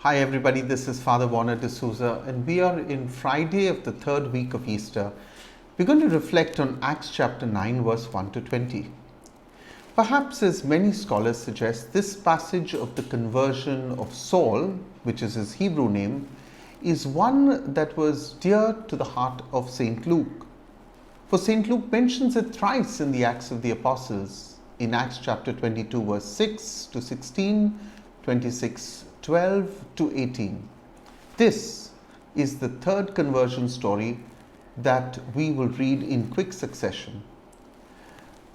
Hi everybody, this is Father Warner D'Souza and we are in Friday of the third week of Easter. We're going to reflect on Acts chapter 9 verse 1 to 20. Perhaps, as many scholars suggest, this passage of the conversion of Saul, which is his Hebrew name, is one that was dear to the heart of St. Luke. For St. Luke mentions it thrice in the Acts of the Apostles, in Acts chapter 22 verse 6 to 16, 26 12 to 18. This is the third conversion story that we will read in quick succession.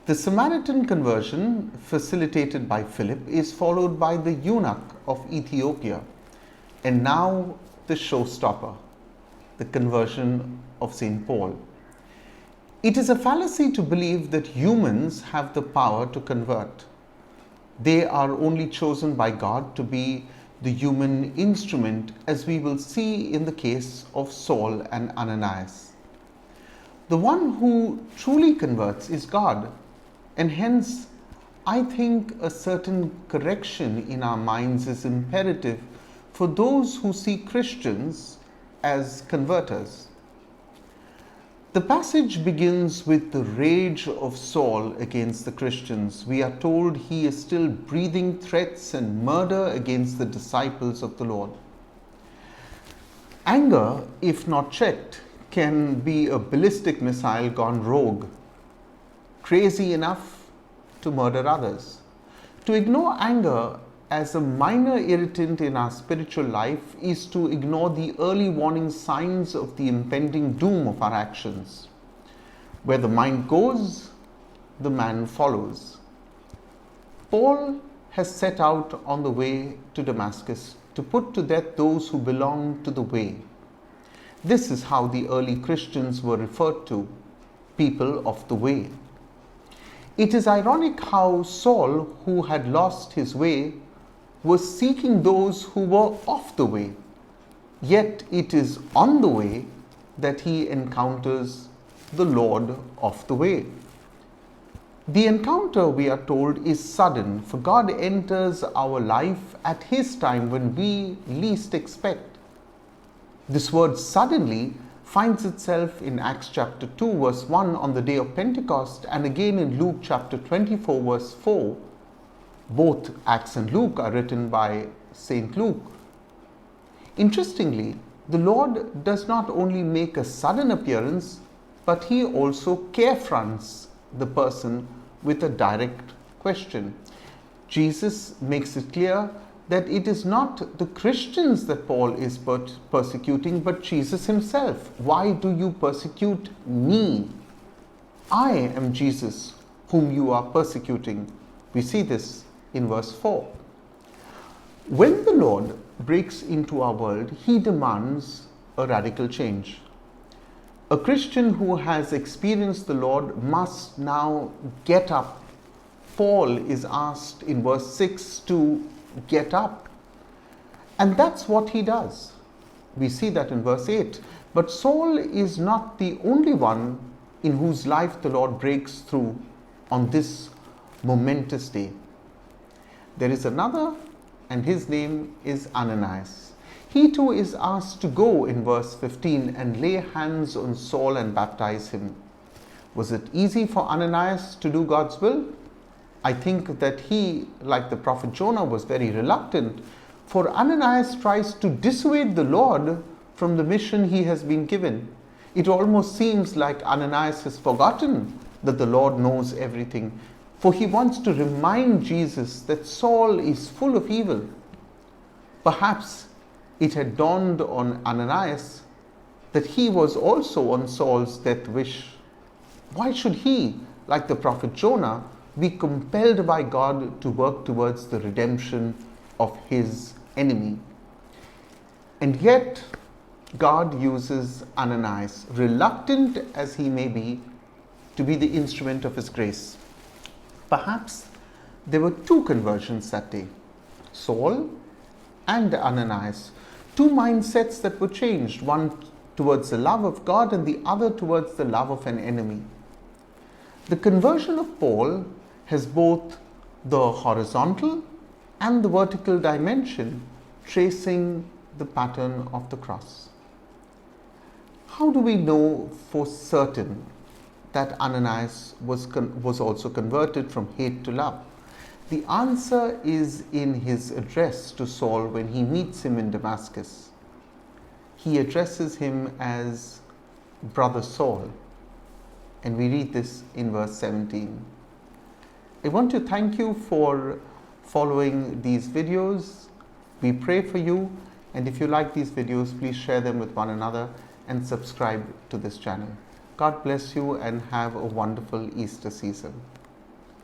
The Samaritan conversion, facilitated by Philip, is followed by the eunuch of Ethiopia, and now the showstopper, the conversion of St. Paul. It is a fallacy to believe that humans have the power to convert. They are only chosen by God to be the human instrument, as we will see in the case of Saul and Ananias. The one who truly converts is God, and hence I think a certain correction in our minds is imperative for those who see Christians as converters. The passage begins with the rage of Saul against the Christians. We are told he is still breathing threats and murder against the disciples of the Lord. Anger, if not checked, can be a ballistic missile gone rogue, crazy enough to murder others. To ignore anger as a minor irritant in our spiritual life is to ignore the early warning signs of the impending doom of our actions. Where the mind goes, the man follows. Paul has set out on the way to Damascus to put to death those who belong to the way. This is how the early Christians were referred to, people of the way. It is ironic how Saul, who had lost his way, was seeking those who were off the way. Yet it is on the way that he encounters the Lord of the way. The encounter, we are told, is sudden, for God enters our life at His time when we least expect. This word suddenly finds itself in Acts chapter 2 verse 1 on the day of Pentecost, and again in Luke chapter 24 verse 4. Both Acts and Luke are written by St. Luke. Interestingly, the Lord does not only make a sudden appearance, but He also carefronts the person with a direct question. Jesus makes it clear that it is not the Christians that Paul is persecuting, but Jesus Himself. Why do you persecute me? I am Jesus whom you are persecuting. We see this in verse 4. When the Lord breaks into our world, He demands a radical change. A Christian who has experienced the Lord must now get up. Paul is asked in verse 6 to get up. And that's what he does. We see that in verse 8. But Saul is not the only one in whose life the Lord breaks through on this momentous day. There is another, and his name is Ananias. He too is asked to go in verse 15 and lay hands on Saul and baptize him. Was it easy for Ananias to do God's will? I think that he, like the prophet Jonah, was very reluctant, for Ananias tries to dissuade the Lord from the mission he has been given. It almost seems like Ananias has forgotten that the Lord knows everything, for he wants to remind Jesus that Saul is full of evil. Perhaps it had dawned on Ananias that he was also on Saul's death wish. Why should he, like the prophet Jonah, be compelled by God to work towards the redemption of his enemy? And yet, God uses Ananias, reluctant as he may be, to be the instrument of His grace. Perhaps there were two conversions that day, Saul and Ananias, two mindsets that were changed, one towards the love of God and the other towards the love of an enemy. The conversion of Paul has both the horizontal and the vertical dimension tracing the pattern of the cross. How do we know for certain that Ananias was also converted from hate to love? The answer is in his address to Saul when he meets him in Damascus. He addresses him as Brother Saul, and we read this in verse 17. I want to thank you for following these videos. We pray for you, and if you like these videos, please share them with one another and subscribe to this channel. God bless you and have a wonderful Easter season.